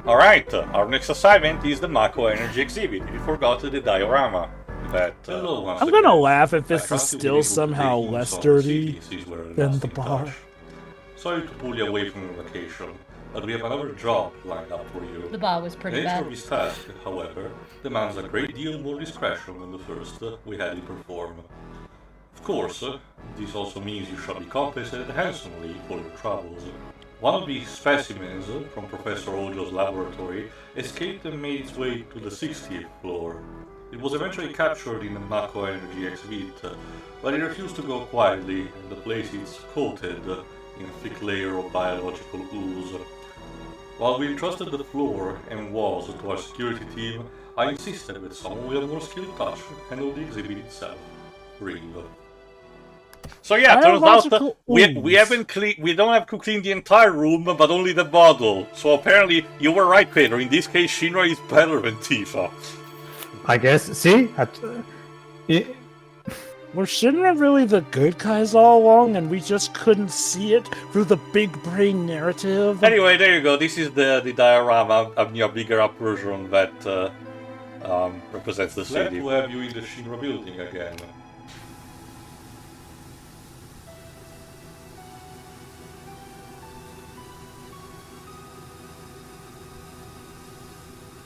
Alright, our next assignment is the Mako energy exhibit. We forgot the diorama. That, I'm gonna laugh if this is still somehow less dirty than the bar. Sorry to pull you away from your vacation, but we have another job lined up for you. The bar was pretty The nature bad. of this task, however, demands a great deal more discretion than the first we had you perform. Of course, this also means you shall be compensated handsomely for your troubles. One of the specimens from Professor Ojo's laboratory escaped and made its way to the 60th floor. It was eventually captured in the Mako energy exhibit, but it refused to go quietly, and the place is coated in a thick layer of biological ooze. While we entrusted the floor and walls to our security team, I insisted that someone with a more skilled touch handle the exhibit itself. Ring. So yeah, turns out we haven't we don't have to clean the entire room, but only the bottle. So apparently you were right, Pedro. In this case, Shinra is better than Tifa. I guess. See, Were Shinra really the good guys all along, and we just couldn't see it through the big brain narrative? Anyway, there you go. This is the diorama of a bigger up version that represents the city. Glad to have you in the Shinra building again.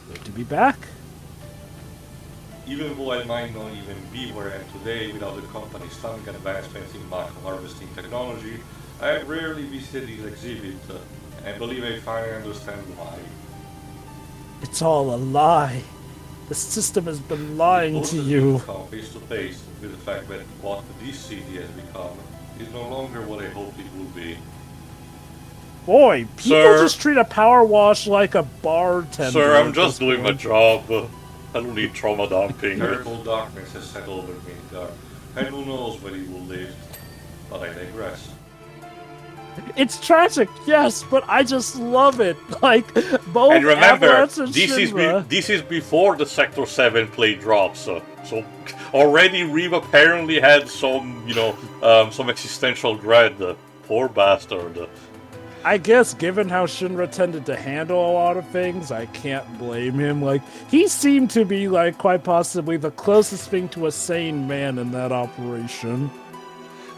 Good to be back. Even though I might not even be where I am today without the company's stunning advancements in Mako harvesting technology, I have rarely visited this exhibit, and I believe I finally understand why. It's all a lie. The system has been lying to you. Come face to face with the fact that what this city has become is no longer what I hoped it would be. Boy, people Sir, just treat a power wash like a bartender. Sir, I'm at just this doing my point. job. I don't need trauma dumping. Terrible darkness has settled over Midgar, and who knows where it will live. But I digress. It's tragic, yes, but I just love it. Like both And remember, Avalanche and this is before the Sector 7 play drops. So already Reeve apparently had some, some existential dread. Poor bastard. I guess given how Shinra tended to handle a lot of things, I can't blame him. Like, he seemed to be, like, quite possibly the closest thing to a sane man in that operation.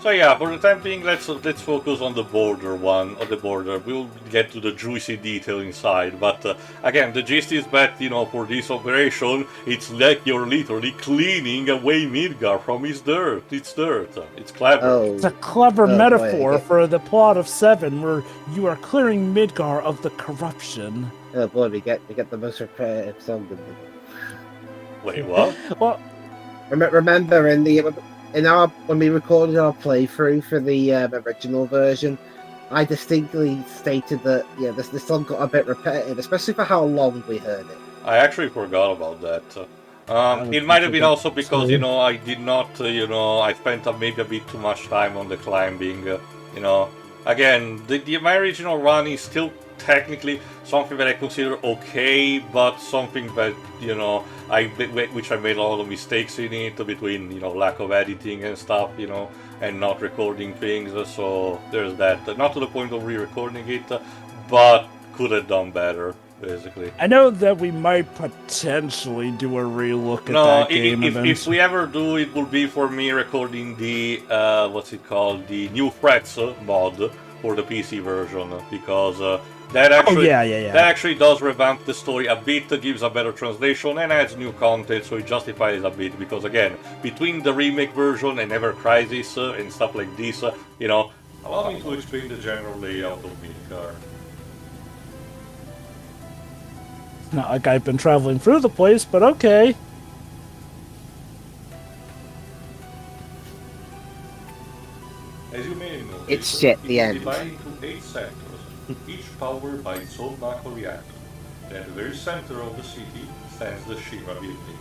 So yeah, for the time being, let's focus on the border one, on the border. We'll get to the juicy detail inside, but again, the gist is that, for this operation, it's like you're literally cleaning away Midgar from its dirt. It's clever. Oh. It's a clever metaphor boy. for the plot of 7, where you are clearing Midgar of the corruption. Oh boy, we get the most repetitive song. Wait, what? Well, Remember when we recorded our playthrough for the original version, I distinctly stated that this song got a bit repetitive, especially for how long we heard it. I actually forgot about that. It might have been also because, I did not, I spent maybe a bit too much time on the climbing, Again, my original run is still technically something that I consider okay, but something that, which I made a lot of mistakes in it between, lack of editing and stuff, and not recording things, so there's that. Not to the point of re-recording it, but could have done better, basically. I know that we might potentially do a relook at that game if we ever do, it will be for me recording the, the new threats mod for the PC version, because that actually does revamp the story a bit, gives a better translation, and adds new content, so it justifies a bit, because again, between the remake version and Ever Crisis and stuff like this, allow me to explain the general layout of Midgar. Not like I've been traveling through the place, but okay. As you may know, It's shit, the end. divided into 8 sectors, each powered by its own Mako reactor. At the very center of the city stands the Shinra building.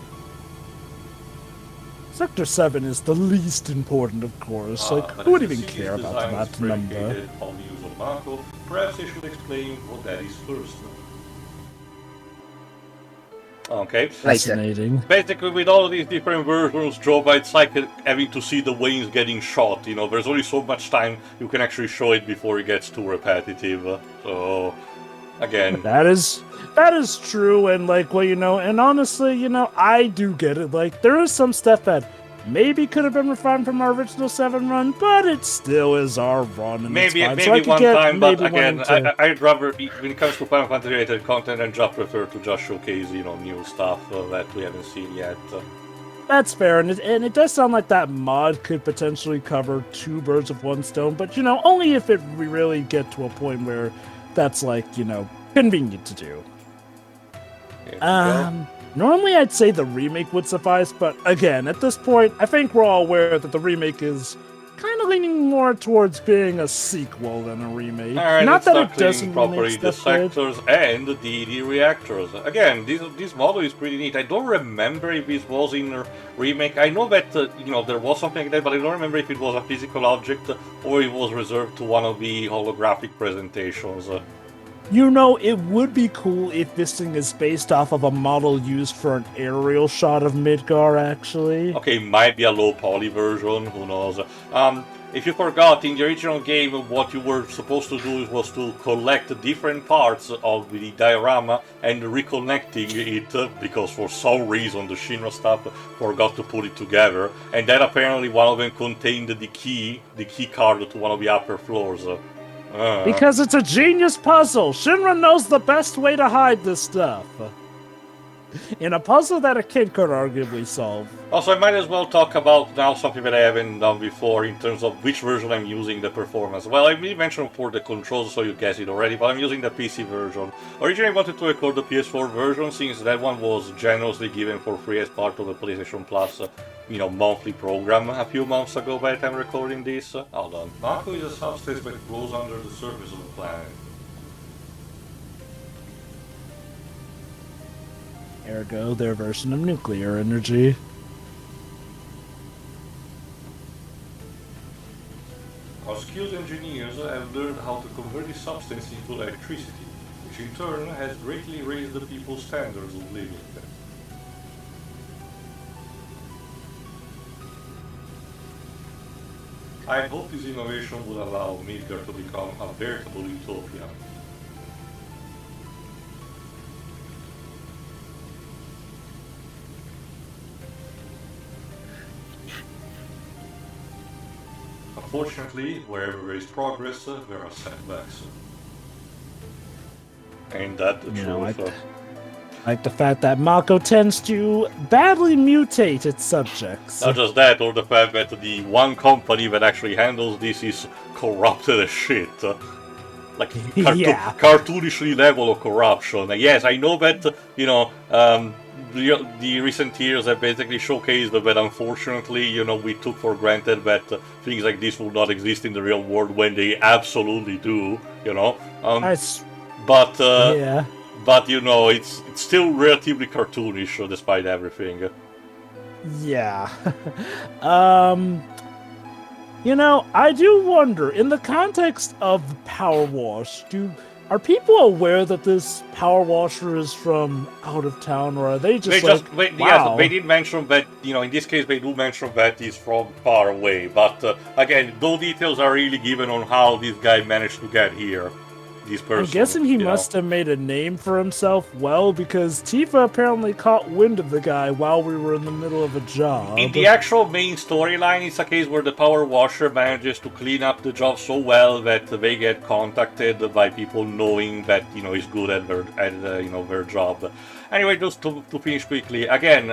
Sector 7 is the least important, of course. Like, But who would as the even city's care about design is that number? predicated on the use of Mako, perhaps I should explain what that is first. Okay. Fascinating. Basically, with all of these different versions, Joba, it's like having to see the Waynes getting shot. There's only so much time you can actually show it before it gets too repetitive. So, again, That is That is true, and like, well, and honestly, I do get it. Like, there is some stuff that maybe could have been refined from our original 7 run, but it still is our run. And Maybe it's fine. one time, but again, I'd rather, when it comes to Final Fantasy related content, and just prefer to just showcase, new stuff that we haven't seen yet. That's fair, and it does sound like that mod could potentially cover 2 birds with 1 stone, but only if we really get to a point where that's like, convenient to do. Normally I'd say the remake would suffice, but again, at this point, I think we're all aware that the remake is kind of leaning more towards being a sequel than a remake. Right, not that it doesn't properly remake the stuff good. sectors and the reactors. Again, this model is pretty neat. I don't remember if this was in a remake. I know that there was something like that, but I don't remember if it was a physical object or it was reserved to one of the holographic presentations. It would be cool if this thing is based off of a model used for an aerial shot of Midgar, actually. Okay, might be a low poly version, who knows. If you forgot, in the original game, what you were supposed to do was to collect different parts of the diorama and reconnecting it, because for some reason the Shinra staff forgot to put it together, and then apparently one of them contained the key card to one of the upper floors. Because it's a genius puzzle! Shinra knows the best way to hide this stuff. In a puzzle that a kid could arguably solve. Also, I might as well talk about now something that I haven't done before in terms of which version I'm using the performance. Well, I mentioned for the controls, so you guessed it already, but I'm using the PC version. Originally I wanted to record the PS4 version, since that one was generously given for free as part of the PlayStation Plus monthly program a few months ago by the time recording this. Hold on. Mako is a substance that grows under the surface of the planet. Ergo, their version of nuclear energy. Our skilled engineers have learned how to convert this substance into electricity, which in turn has greatly raised the people's standards of living. I hope this innovation will allow Midgar to become a veritable utopia. Unfortunately, wherever there is progress, there are setbacks. Ain't that the truth? Like the fact that Mako tends to badly mutate its subjects. Not just that, or the fact that the one company that actually handles this is corrupted as shit. Like, cartoonishly level of corruption. Yes, I know that, the recent years have basically showcased that unfortunately, we took for granted that things like this will not exist in the real world when they absolutely do, But it's still relatively cartoonish despite everything. Yeah. I do wonder, in the context of PowerWash, are people aware that this Power Washer is from out of town, or are they just wow? Yes, they did mention that, in this case they do mention that he's from far away, but again, no details are really given on how this guy managed to get here. I'm guessing he must have made a name for himself well, because Tifa apparently caught wind of the guy while we were in the middle of a job. In the actual main storyline, it's a case where the Power Washer manages to clean up the job so well that they get contacted by people knowing that, he's good at their job. Anyway, just to finish quickly, again,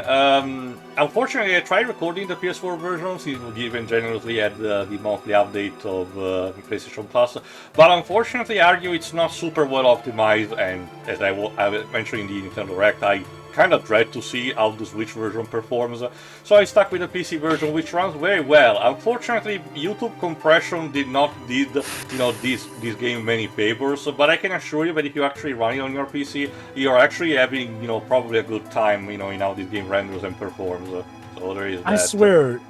unfortunately I tried recording the PS4 version, since we given generously at the monthly update of PlayStation Plus, but unfortunately I argue it's not super well optimized, and as I mentioned in the Nintendo Direct, I kind of dread to see how the Switch version performs, so I stuck with the PC version, which runs very well. Unfortunately, YouTube compression did not did this game many favors, but I can assure you that if you actually run it on your PC, you're actually having probably a good time in how this game renders and performs. So there is that. I swear,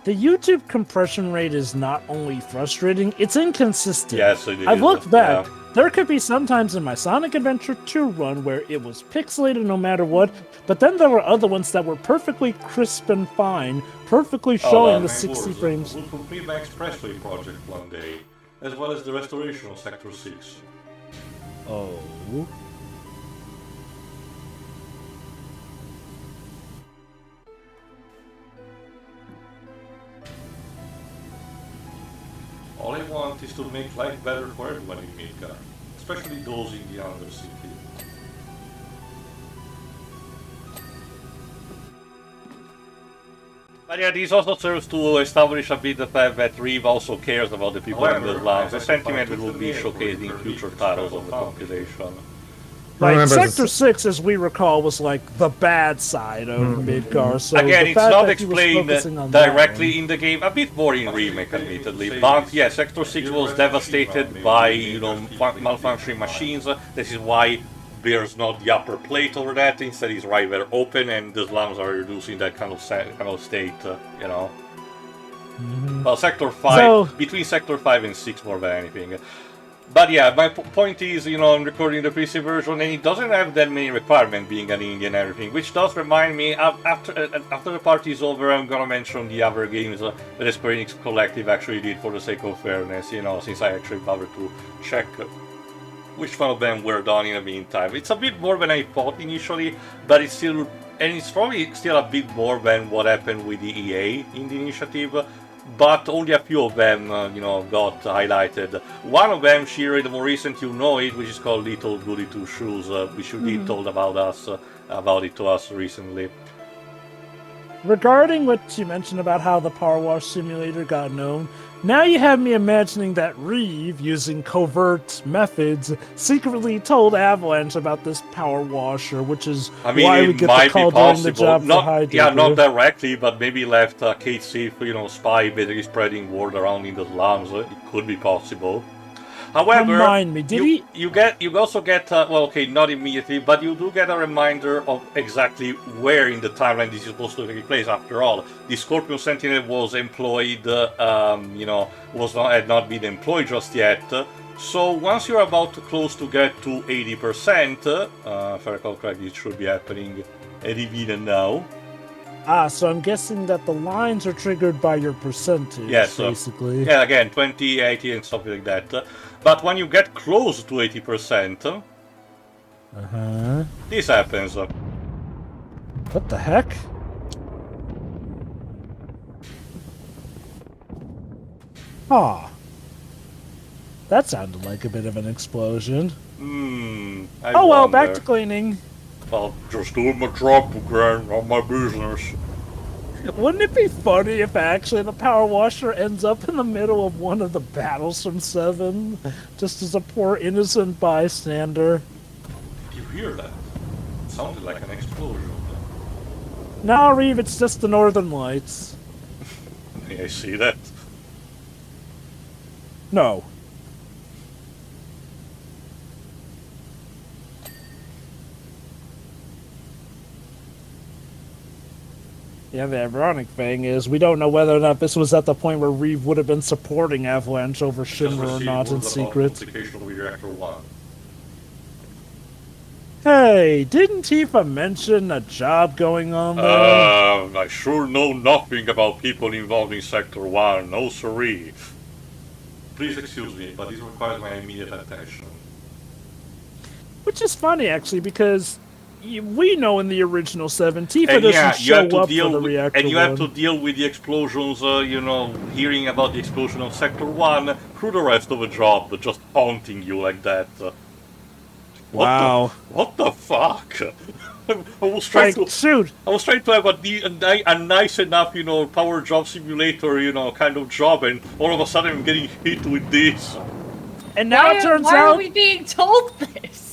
the YouTube compression rate is not only frustrating, it's inconsistent. Yes, it is. I've looked back. Yeah. There could be sometimes in my Sonic Adventure 2 run where it was pixelated no matter what, but then there were other ones that were perfectly crisp and fine, perfectly showing the 60 frames. We'll complete my Expressway project one day, as well as the restoration of Sector 6. Oh. want is to make life better for everyone in Midgar, especially those in the Undercity. But yeah, this also serves to establish a bit the fact that Reeve also cares about the people in the slums, a sentiment that will be showcased in future titles of the compilation. Right, Sector 6, as we recall, was like the bad side of Midgar. So again, the it's fact not that he was explained focusing on directly in the game, a bit more in Remake, admittedly. But yeah, Sector 6 was devastated by, you know, malfunctioning machines. This is why there's not the upper plate over that. Instead, it's right there open, and the slums are reducing that kind of state, you know. Well, Sector 5, between Sector 5 and 6 more than anything. But yeah, my point is, you know, I'm recording the PC version, and it doesn't have that many requirements being an indie and everything, which does remind me, after the party is over, I'm gonna mention the other games that the Square Enix Collective actually did for the sake of fairness, you know, since I actually bothered to check which one of them were done in the meantime. It's a bit more than I thought initially, but it's still, and it's probably still a bit more than what happened with the EA in the initiative. But only a few of them, you know, got highlighted. One of them, Shira, the more recent, you know it, which is called Little Goody Two Shoes, which you did told about it to us recently. Regarding what you mentioned about how the PowerWash Simulator got known, now you have me imagining that Reeve, using covert methods, secretly told Avalanche about this power washer, which is why we get the call during the job for Heidegger. Yeah, not directly, but maybe left Kate Sif, you know, spy basically spreading word around in the slums. It could be possible. However, remind me, you also get, well, okay, not immediately, but you do get a reminder of exactly where in the timeline this is supposed to take place. After all, the Scorpion Sentinel was employed, you know, had not been employed just yet. So once you're about close to get to 80%, if I recall correctly, it should be happening any minute now. So I'm guessing that the lines are triggered by your percentage, basically. Yeah, again, 20, 80, and stuff like that. But when you get close to 80%, this happens. What the heck? That sounded like a bit of an explosion. I well, back to cleaning. Well, just doing my job again, on my business. Wouldn't it be funny if actually the power washer ends up in the middle of one of the battles from 7? Just as a poor innocent bystander. Did you hear that? It sounded like an explosion. No, Reeve, it's just the Northern Lights. I see that. No. Yeah, the ironic thing is we don't know whether or not this was at the point where Reeve would have been supporting Avalanche over Shinra or not in secret. Reactor 1. Hey, didn't Tifa mention a job going on there? I sure know nothing about people involved in Sector 1, no siree. Please excuse me, but this requires my immediate attention. Which is funny, actually, because we know in the original 7, Tifa doesn't show up for the reactor. And you have to deal with the explosions, you know, hearing about the explosion of Sector 1 through the rest of the job, just haunting you like that. Wow. What the fuck? I was trying to have a nice enough, you know, power job simulator, you know, kind of job, and all of a sudden I'm getting hit with this. And now it turns out... Why are we being told this?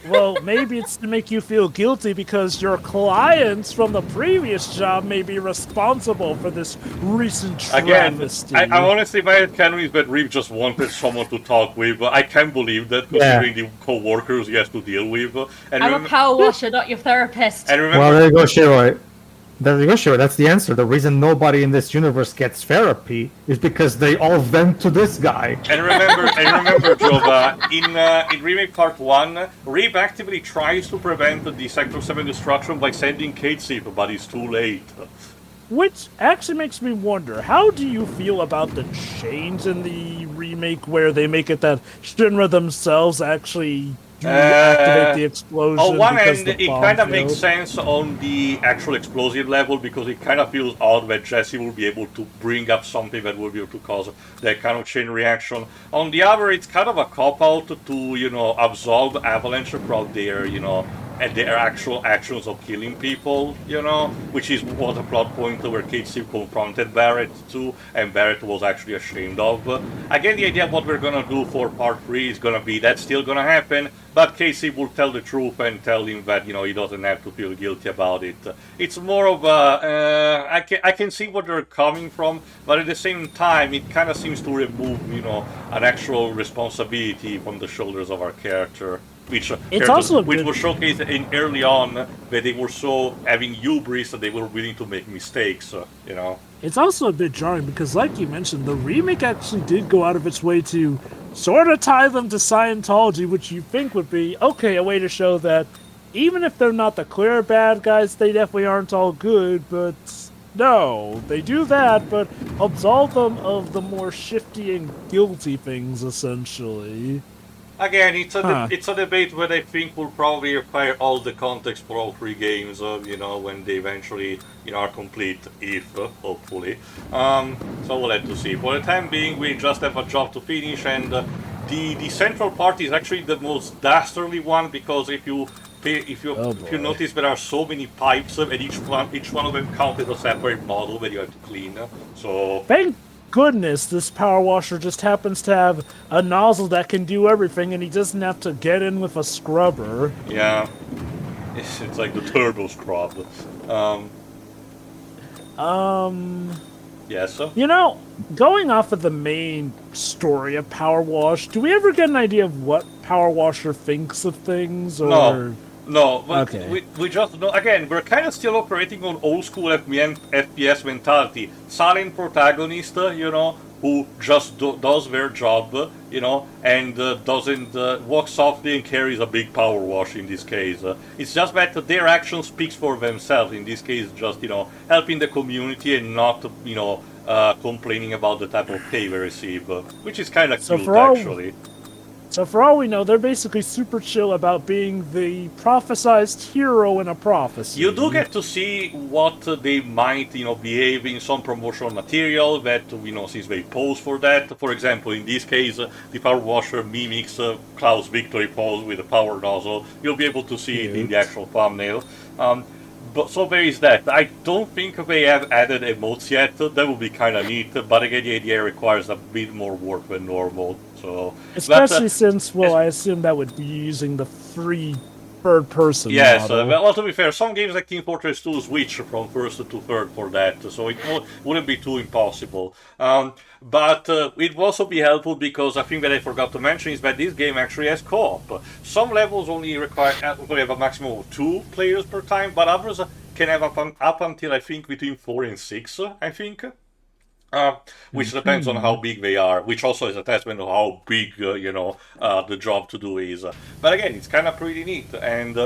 Well, maybe it's to make you feel guilty because your clients from the previous job may be responsible for this recent travesty. Again, I honestly, my head canon is that Reeve just wanted someone to talk with. I can't believe that, considering the co-workers he has to deal with. And I'm a power washer, not your therapist. And remember, well, there you go, Shiroi. There you go, Shiroi. That's the answer. The reason nobody in this universe gets therapy is because they all vent to this guy. And remember, Jova, in Remake Part 1, Reeve actively tries to prevent the Sector 7 destruction by sending Kate Sif, but it's too late. Which actually makes me wonder, how do you feel about the change in the remake where they make it that Shinra themselves actually you activate the explosion. On one because hand, the it bomb kind of makes failed. sense on the actual explosive level because it kind of feels odd that Jesse will be able to bring up something that will be able to cause that kind of chain reaction. On the other, it's kind of a cop-out to, you know, absolve Avalanche from their, you know, and their actual actions of killing people, you know, which is what a plot point where Casey confronted Barrett to, and Barrett was actually ashamed of. Again, the idea of what we're gonna do for part 3 is gonna be that's still gonna happen, but Casey will tell the truth and tell him that, you know, he doesn't have to feel guilty about it. It's more of a, I can see where they're coming from, but at the same time, it kind of seems to remove, you know, an actual responsibility from the shoulders of our character. Which was showcased in early on that they were so having hubris that they were willing to make mistakes, you know. It's also a bit jarring because, like you mentioned, the remake actually did go out of its way to sort of tie them to Scientology, which you think would be, okay, a way to show that even if they're not the clear bad guys, they definitely aren't all good, but no, they do that, but absolve them of the more shifty and guilty things, essentially. Again, it's a debate that I think will probably require all the context for all 3 games, you know, when they eventually, you know, are complete, if, hopefully. So we'll have to see. For the time being, we just have a job to finish, and the central part is actually the most dastardly one, because if you notice, there are so many pipes, and each one of them counted a separate model that you have to clean. So thank goodness this power washer just happens to have a nozzle that can do everything, and he doesn't have to get in with a scrubber. Yeah, it's like the turbo scrub. Yes. You know, going off of the main story of Power Wash, do we ever get an idea of what Power Washer thinks of things, or? No, but okay. we just know, again, we're kind of still operating on old school FPS mentality. Silent protagonist, you know, who just does their job, you know, and doesn't walk softly and carries a big power wash in this case. It's just that their action speaks for themselves. In this case, just, you know, helping the community and not, you know, complaining about the type of pay they receive, which is kind of cute, actually. So for all we know, they're basically super chill about being the prophesized hero in a prophecy. You do get to see what they might, you know, behave in some promotional material that, you know, since they pose for that. For example, in this case, the power washer mimics Klaus' victory pose with a power nozzle. You'll be able to see it in the actual thumbnail. But so there is that. I don't think they have added emotes yet. That would be kind of neat, but again, the idea requires a bit more work than normal. So, especially since, well, I assume that would be using the free third-person model. Well, to be fair, some games like Team Fortress 2 switch from first to third for that, so it wouldn't be too impossible. But it would also be helpful because I think that I forgot to mention is that this game actually has co-op. Some levels only have a maximum of 2 players per time, but others can have up until, I think, between 4 and 6, I think. Which depends on how big they are, which also is a testament of how big, you know, the job to do is. But again, it's kind of pretty neat, and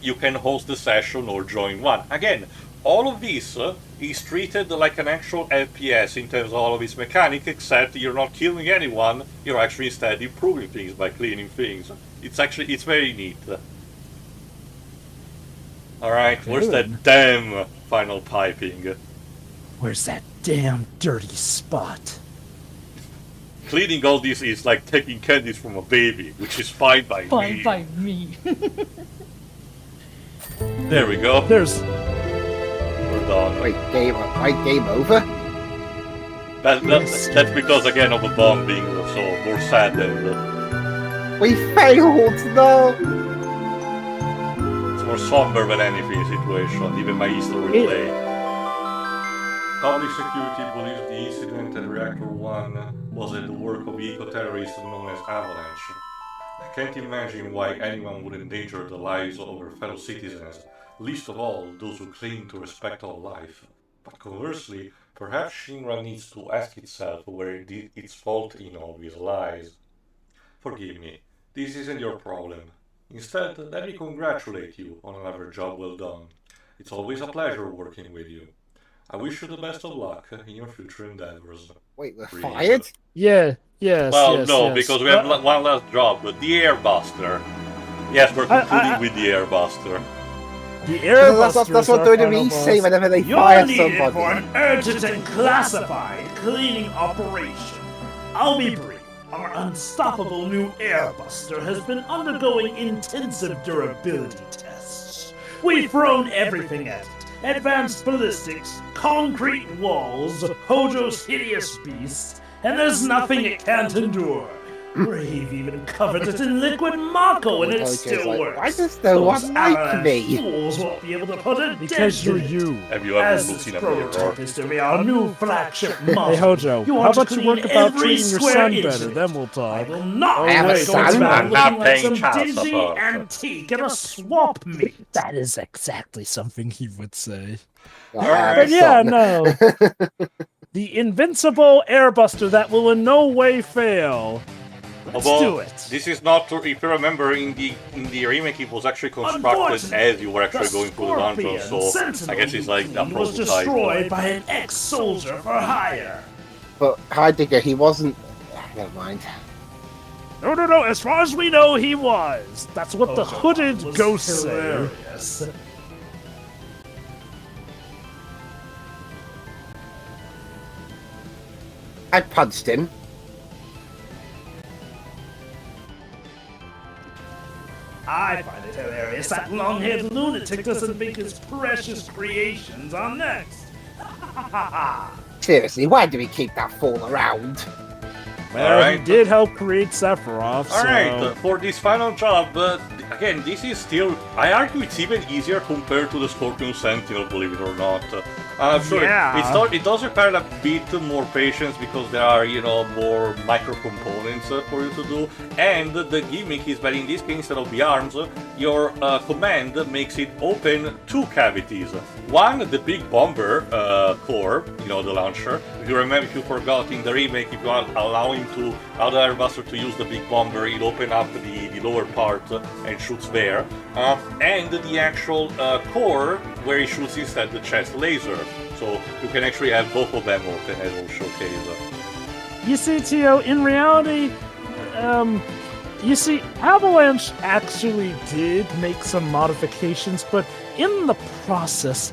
you can host the session or join one. Again, all of this is treated like an actual FPS in terms of all of its mechanics, except you're not killing anyone, you're actually instead improving things by cleaning things. It's very neat. Alright, where's that damn final piping? Where's that damn dirty spot? Cleaning all this is like taking candies from a baby, which is fine by me. Fine by me. There we go. We're done. Wait, game over? That's because, again, of the bomb being so more saddened. We failed, no! It's more somber than anything situation, even my Easter replay. Public security believes the incident at Reactor 1 was the work of eco-terrorists known as Avalanche. I can't imagine why anyone would endanger the lives of their fellow citizens, least of all those who claim to respect all life. But conversely, perhaps Shinra needs to ask itself where its fault in all these lies. Forgive me, this isn't your problem. Instead, let me congratulate you on another job well done. It's always a pleasure working with you. I wish you the best of luck in your future endeavors. Wait, we're fired? Yeah, yes, well, yes, no, yes. because we have one last job, the Airbuster. Yes, we're concluding with the Airbuster. The Airbuster. That's what WWE say whenever they fire somebody. For an urgent and classified cleaning operation. I'll be brief. Our unstoppable new Airbuster has been undergoing intensive durability tests. We've thrown everything at it. Advanced ballistics, concrete walls, Hojo's hideous beasts, and there's nothing it can't endure. We've even covered it in liquid Mako and it still works. I just don't want like me. Fools won't be able to put a because you're you. Have you ever As seen this a mirror? prototype is to be our new flagship model. Hey Hojo, You how want about to you work clean about every treating your square son inch better, of it. then we'll I talk. will not I have a wait son. until I'm not looking like paying some child dingy support. antique in a swap meet. That is exactly something he would say. But yeah, no. The invincible Airbuster that will in no way fail. Let's do it. This is not, if you remember, in the remake, it was actually constructed as you were actually going through the dungeon, so I guess it's like a was prototype. destroyed by an ex-soldier for hire. But Heidegger, he wasn't. Never mind. No. As far as we know, he was. That's what the hooded ghosts say. I punched him. I find it hilarious that long-haired lunatic doesn't think his precious creations are next. Seriously, why do we keep that fool around? Well, he did help create Sephiroth, so... Alright, for this final job, again, this is still, I argue it's even easier compared to the Scorpion Sentinel, believe it or not. Sure, Yeah. it does require a bit more patience because there are, more micro components for you to do, and the gimmick is that in this case, instead of the arms, your command makes it open two cavities. One, the big bomber core, the launcher. If you forgot in the remake, if you allow the Airbuster to use the big bomber, it open up the lower part and shoots there. And the actual core, where it shoots instead the chest laser. So you can actually have both of them open, as we'll showcase. You see, Tio, in reality, Avalanche actually did make some modifications, but in the process,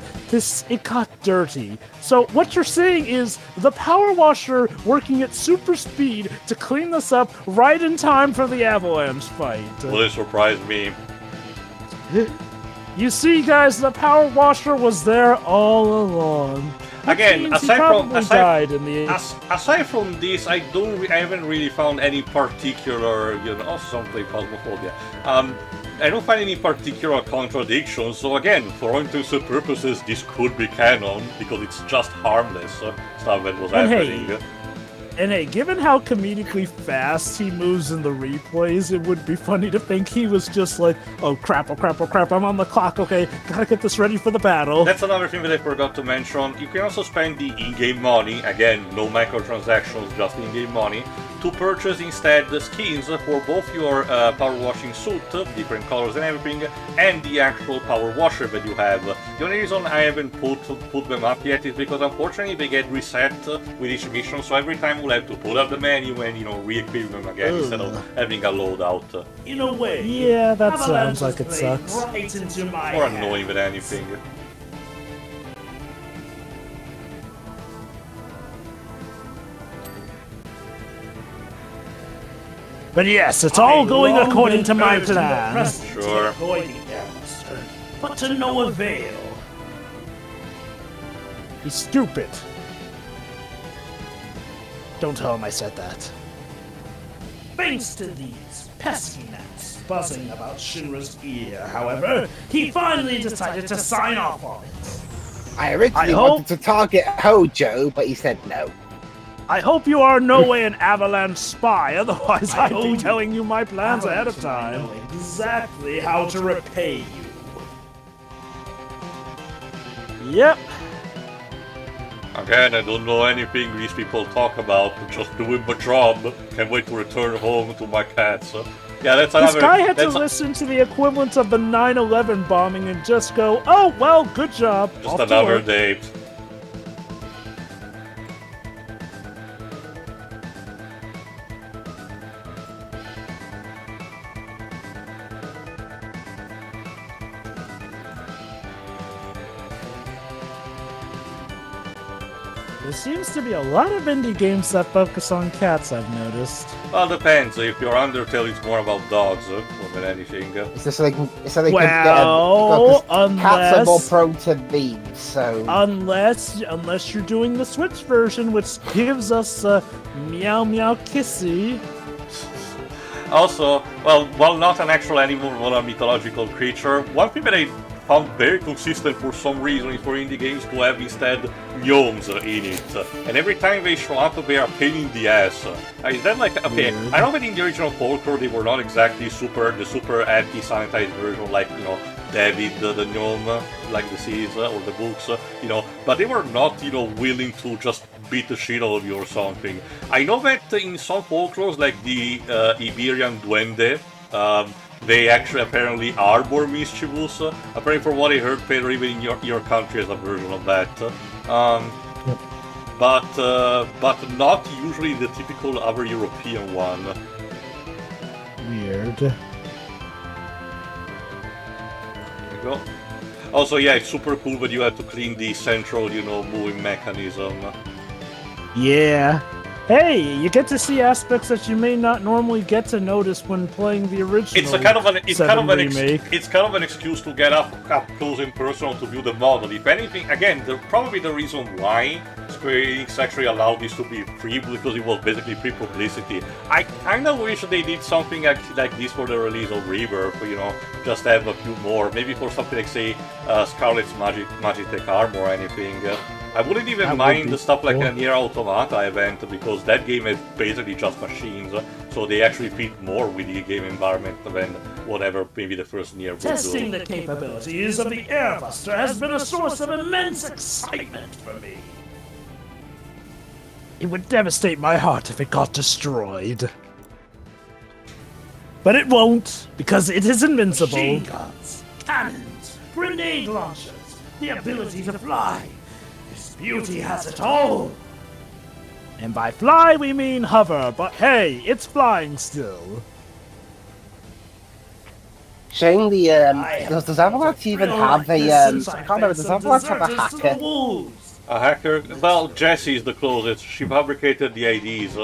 it got dirty. So what you're seeing is the power washer working at super speed to clean this up right in time for the Avalanche fight. Well, it surprised me. You see, guys, the power washer was there all along. Again, He died in the aside from this, I haven't really found any particular, something Phasmophobia. I don't find any particular contradictions. So again, for all intents and purposes, this could be canon because it's just harmless stuff that was happening. And hey, given how comedically fast he moves in the replays, it would be funny to think he was just like, oh crap, I'm on the clock, okay, gotta get this ready for the battle. That's another thing that I forgot to mention. You can also spend the in-game money, again, no microtransactions, just in-game money, to purchase instead the skins for both your power washing suit, different colors and everything, and the actual power washer that you have. The only reason I haven't put them up yet is because unfortunately they get reset with each mission, so every time we'll have to pull up the menu and re-equip them again instead of having a loadout. In a way, yeah, that sounds like it sucks. Right into my More annoying than anything. But yes, it's all going according to my plan. Sure. But to no avail. He's stupid. Don't tell him I said that. Thanks to these pesky gnats buzzing about Shinra's ear, however, he finally decided to sign off on it. I originally wanted to target Hojo, but he said no. I hope you are no way an Avalanche spy, otherwise I'd be telling you my plans ahead of time. I know exactly how to repay you. Yep. Again, I don't know anything these people talk about, just doing my job. Can't wait to return home to my cats. Yeah, that's another... This guy had to listen to the equivalent of the 9/11 bombing and just go, oh, well, good job. Just another day. There seems to be a lot of indie games that focus on cats, I've noticed. Well, depends. If your Undertale is more about dogs more than anything. It's just like cats are more unless prone to memes, so unless you're doing the Switch version, which gives us Meow Meow Kissy. Also, well, while not an actual animal but a mythological creature, one thing that I found very consistent for some reason is for indie games to have instead gnomes in it. And every time they show up, they are a pain in the ass. Is that like, okay, I know that in the original folklore they were not exactly the super anti-sanitized version like, you know, David the gnome, like the series or the books, you know, but they were not, you know, willing to just beat the shit out of you or something. I know that in some folklores, like the Iberian Duende, they actually apparently are more mischievous. Apparently, from what I heard, Pedro, even in your country has a version of that. But not usually the typical other European one. Weird. There you go. Also, yeah, it's super cool that you have to clean the central, you know, moving mechanism. Yeah. Hey, you get to see aspects that you may not normally get to notice when playing the original. It's kind of remake. It's kind of an excuse to get up close and personal to view the model. If anything, again, probably the reason why Square Enix actually allowed this to be free because it was basically free publicity. I kind of wish they did something like this for the release of Rebirth. You know, just have a few more, maybe for something like say Scarlet's Magitech Armor or anything. I wouldn't even mind the stuff like a Nier Automata event because that game is basically just machines, so they actually fit more with the game environment than whatever maybe the first Nier would do. Testing the capabilities of the Airbuster has been a source of immense excitement for me. It would devastate my heart if it got destroyed. But it won't, because it is invincible. Machine guns, cannons, grenade launchers, the ability to fly. Beauty has it all! And by fly we mean hover, but hey, it's flying still. Shane, does Avalanche even have a, I can't remember, does Avalanche have a hacker? A hacker? Well, Jessie is the closest. She fabricated the IDs.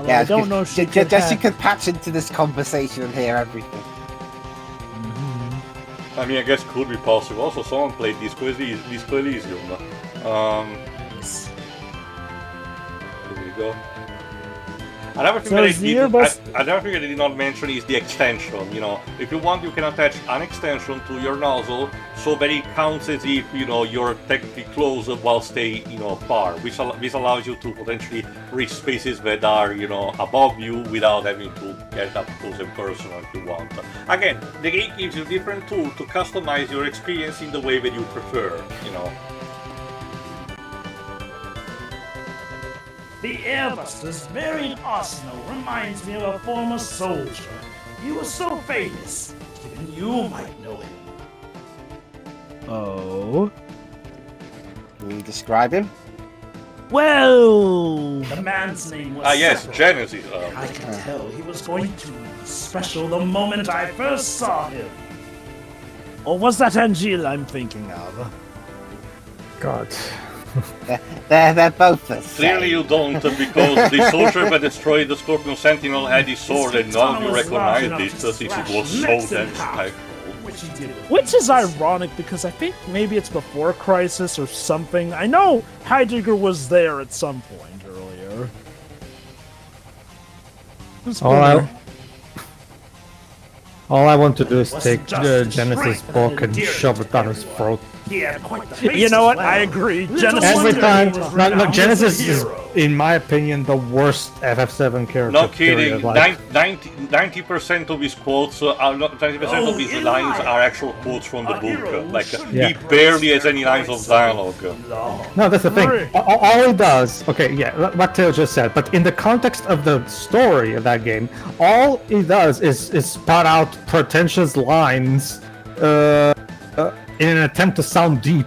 Yeah, I don't know if Jessie could patch into this conversation and hear everything. I mean, I guess could be possible. Also, someone played Disco Elysium. There we go. Another thing that I did not mention is the extension. You know, if you want, you can attach an extension to your nozzle so that it counts as if, you know, you're technically close while staying, you know, far. This allows you to potentially reach spaces that are, you know, above you without having to get up close and personal if you want. Again, the game gives you different tools to customize your experience in the way that you prefer, you know. The Airbuster's varied arsenal reminds me of a former soldier. He was so famous, even you might know him. Oh? Can you describe him? Well, the man's name was yes, Sephiroth. Genesis. I could tell he was going to be special the moment I first saw him. Or was that Angel I'm thinking of? God. They're both the same. Clearly you don't, because the soldier that destroyed the Scorpion Sentinel had his sword and none of you recognized it since it was so damn spectral. Which is ironic because I think maybe it's before Crisis or something. I know Heidegger was there at some point earlier. All I want to do is take Genesis' book and shove it down his throat. You know what? I agree. Genesis Every time. Look, Genesis is, in my opinion, the worst FF7 character. No kidding. Like, 90% of his quotes, 90% of his lines are actual quotes from the book. Like, he barely has any lines of dialogue. No, that's the thing. All he does, okay, yeah, what Taylor just said, but in the context of the story of that game, all he does is spout out pretentious lines in an attempt to sound deep,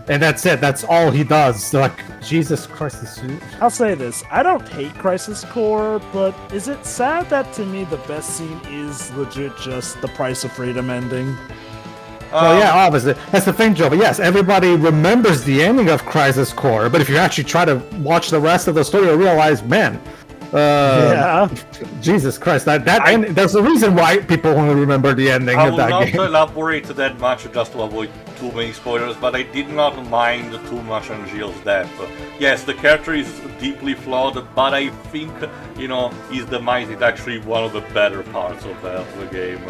and that's it. That's all he does. Like, Jesus Christ, I'll say this. I don't hate Crisis Core, but is it sad that to me the best scene is legit just the Price of Freedom ending? Well, yeah, obviously. That's the thing, Joe. But yes, everybody remembers the ending of Crisis Core, but if you actually try to watch the rest of the story, you'll realize, man, Jesus Christ, there's a reason why people only remember the ending of that game. I will not elaborate that much just to avoid too many spoilers, but I did not mind too much on Gilles' death. Yes, the character is deeply flawed, but I think, his demise is actually one of the better parts of the game.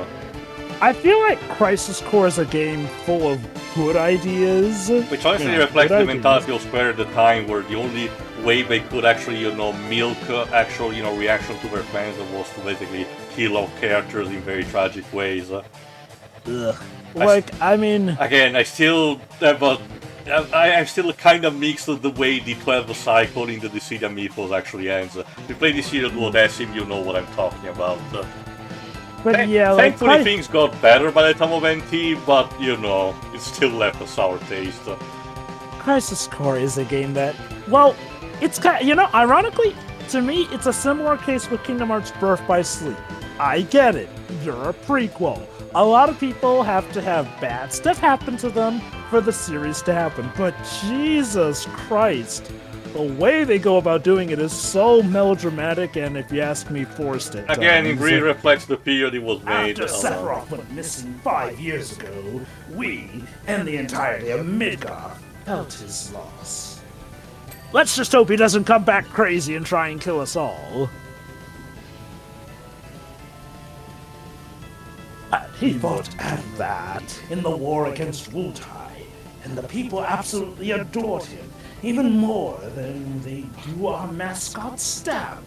I feel like Crisis Core is a game full of good ideas. Which honestly reflects the mentality of Square at the time, where the only way they could actually, milk actual, reaction to their fans was to basically kill off characters in very tragic ways. Ugh. Again, I still have I'm still kind of mixed with the way the 12th cycle in the Dissidia Mythos actually ends. If you play Dissidia Duodecim, you know what I'm talking about. But thankfully things got better by the time of NT, but it still left a sour taste. Crisis Core is a game that, it's kind of, ironically, to me, it's a similar case with Kingdom Hearts Birth by Sleep. I get it. You're a prequel. A lot of people have to have bad stuff happen to them for the series to happen, but Jesus Christ, the way they go about doing it is so melodramatic and, if you ask me, forced it. Again, it really reflects the period it was made. After Sephiroth went missing 5 years ago, we, and the entirety of Midgar, felt his loss. Let's just hope he doesn't come back crazy and try and kill us all. He fought that in the war against Wutai, and the people absolutely adored him, even more than they do our mascot Stamp.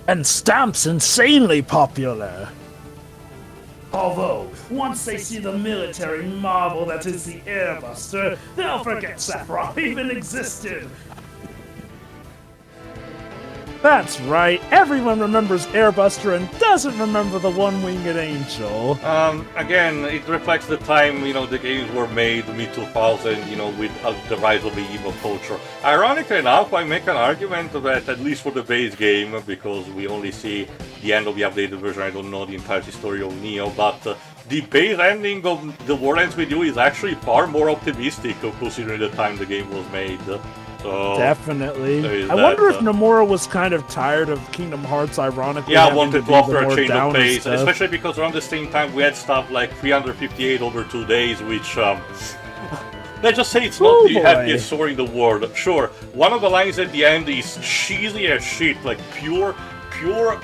And Stamp's insanely popular. Although, once they see the military marvel that is the Airbuster, they'll forget Sephiroth even existed. That's right, everyone remembers Airbuster and doesn't remember the one-winged angel. Again, it reflects the time, the games were made, mid-2000, with the rise of the emo culture. Ironically enough, I make an argument that, at least for the base game, because we only see the end of the updated version, I don't know the entire story of Neo, but the base ending of The World Ends With You is actually far more optimistic, considering the time the game was made. So, definitely. I wonder if Nomura was kind of tired of Kingdom Hearts, ironically. Yeah, wanted to offer a change of pace, especially because around the same time we had stuff like 358 over 2 days, which, let's just say it's not the happiest story in the world. Sure, one of the lines at the end is cheesy as shit, like pure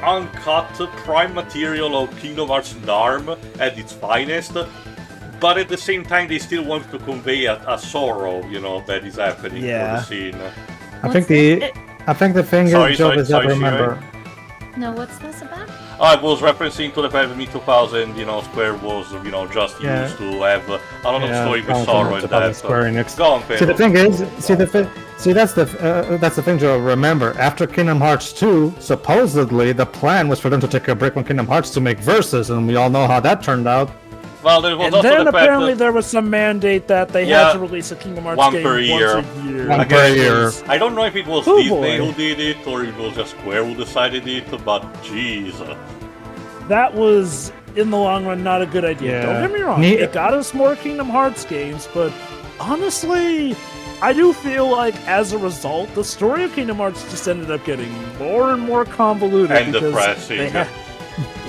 uncut prime material of Kingdom Hearts NARM at its finest. But at the same time, they still want to convey a sorrow, that is happening for the scene. I think the thing is, Joe does not remember. No, what's this about? I was referencing to the fact that mid-2000, Square was, just used to have a lot of story with sorrow and that. Square Enix. Go on, See, the thing is, that's the thing, Joe. Remember, after Kingdom Hearts 2, supposedly the plan was for them to take a break from Kingdom Hearts to make Versus, and we all know how that turned out. Well, there was and also then the fact apparently that there was some mandate that they had to release a Kingdom Hearts game per year. once a year. One per year. I don't know if it was Disney who did it or it was just Square who decided it, but jeez. That was, in the long run, not a good idea. Yeah. Don't get me wrong, it got us more Kingdom Hearts games, but honestly, I do feel like, as a result, the story of Kingdom Hearts just ended up getting more and more convoluted. And depressing.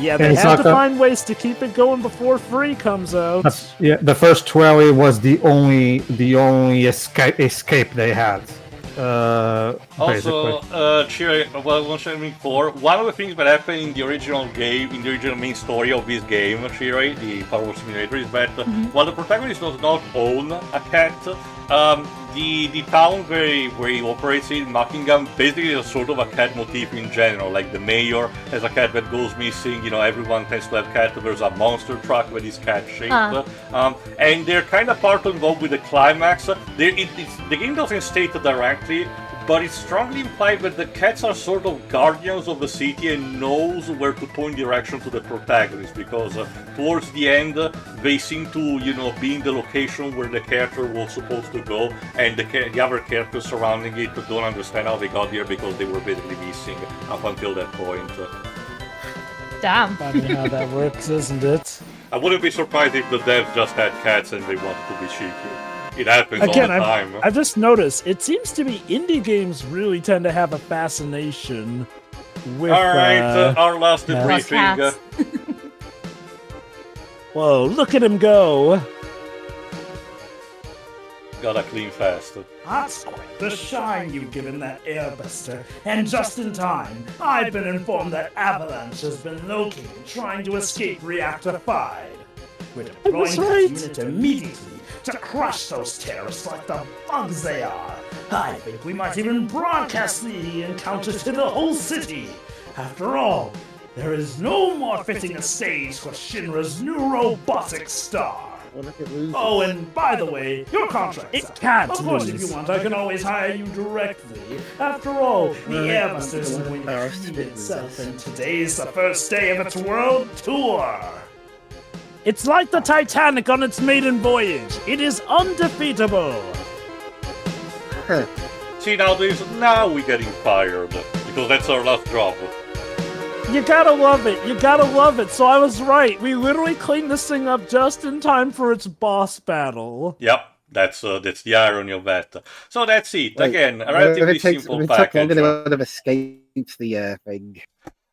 They had to find ways to keep it going before Free comes out. The first 12 was the only escape they had. Also, one of the things that happened in the original game, in the original main story of this game, Shirei, the PowerWash Simulator, is that while the protagonist does not own a cat, the town where he operates in, Buckingham, basically is sort of a cat motif in general. Like the mayor has a cat that goes missing, everyone tends to have cat. There's a monster truck that is cat-shaped. And they're kind of part involved with the climax. The game doesn't state it directly, but it's strongly implied that the cats are sort of guardians of the city and knows where to point direction to the protagonist, because towards the end they seem to, be in the location where the character was supposed to go, and the other characters surrounding it don't understand how they got there because they were basically missing up until that point. Damn. Funny how that works, isn't it? I wouldn't be surprised if the devs just had cats and they wanted to be cheeky. It happens Again, all the time. I've just noticed, it seems to be indie games really tend to have a fascination with... Alright, our last yeah. debriefing. Cats. Whoa, look at him go! Gotta clean fast. That's quite the shine you've given that Airbuster. And just in time, I've been informed that Avalanche has been located trying to escape Reactor 5. We're deploying was that right. unit immediately to crush those terrorists like the bugs they are. I think we might even broadcast the encounter to the whole city. After all, there is no more fitting a stage for Shinra's new robotic star. What if it loses? Oh, and by the way, your contract. It can't Of course, if lose. you want, I can always hire you directly. After all, the Airbuster is Well, going our to feed stupid itself, losers. and today's the first day of its world tour. It's like the Titanic on its maiden voyage. It is undefeatable. Huh. See, now we're getting fired. Because that's our last job. You gotta love it. You gotta love it. So I was right. We literally cleaned this thing up just in time for its boss battle. Yep, that's the irony of that. So that's it. Wait, Again, a If relatively it takes, simple if it took longer, package. they would have escaped the thing.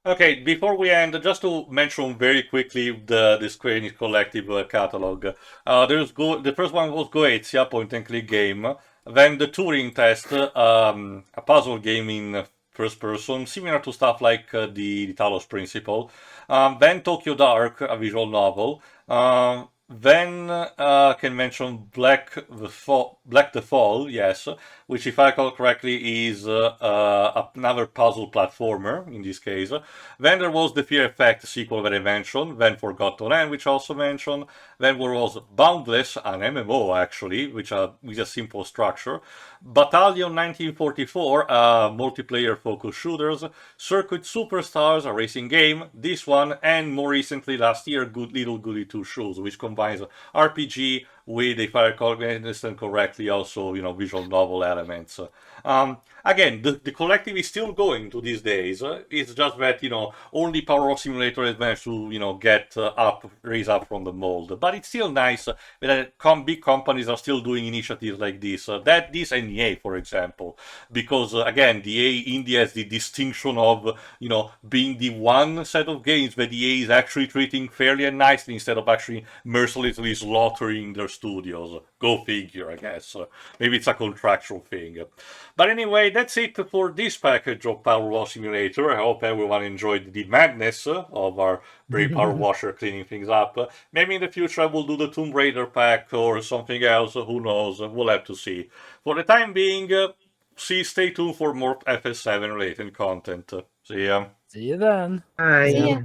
Okay, before we end, just to mention very quickly the Square Enix Collective catalog. The first one was Goetia, point-and-click game. Then the Turing Test, a puzzle game in first person, similar to stuff like the Talos Principle. Then Tokyo Dark, a visual novel. Then can mention Black the Fall, yes, which, if I recall correctly, is another puzzle platformer in this case. Then there was the Fear Effect sequel that I mentioned, then Forgotten Land, which I also mentioned. Then there was Boundless, an MMO actually, with a simple structure. Battalion 1944, multiplayer-focused shooters. Circuit Superstars, a racing game. This one, and more recently last year, Good Little Goody Two Shoes, which combines RPG with, if I understand correctly, also visual novel elements. Again, the collective is still going to these days. It's just that only PowerWash Simulator has managed to get raise up from the mold. But it's still nice that big companies are still doing initiatives like this. This and EA, for example, because again, the EA India has the distinction of being the one set of games that EA is actually treating fairly and nicely instead of actually mercilessly slaughtering their studios. Go figure, I guess. Maybe it's a contractual thing. But anyway, that's it for this package of PowerWash Simulator. I hope everyone enjoyed the madness of our brave Power Washer cleaning things up. Maybe in the future I will do the Tomb Raider pack or something else. Who knows? We'll have to see. For the time being, stay tuned for more FS7 related content. See ya. See you then. Hi. See ya.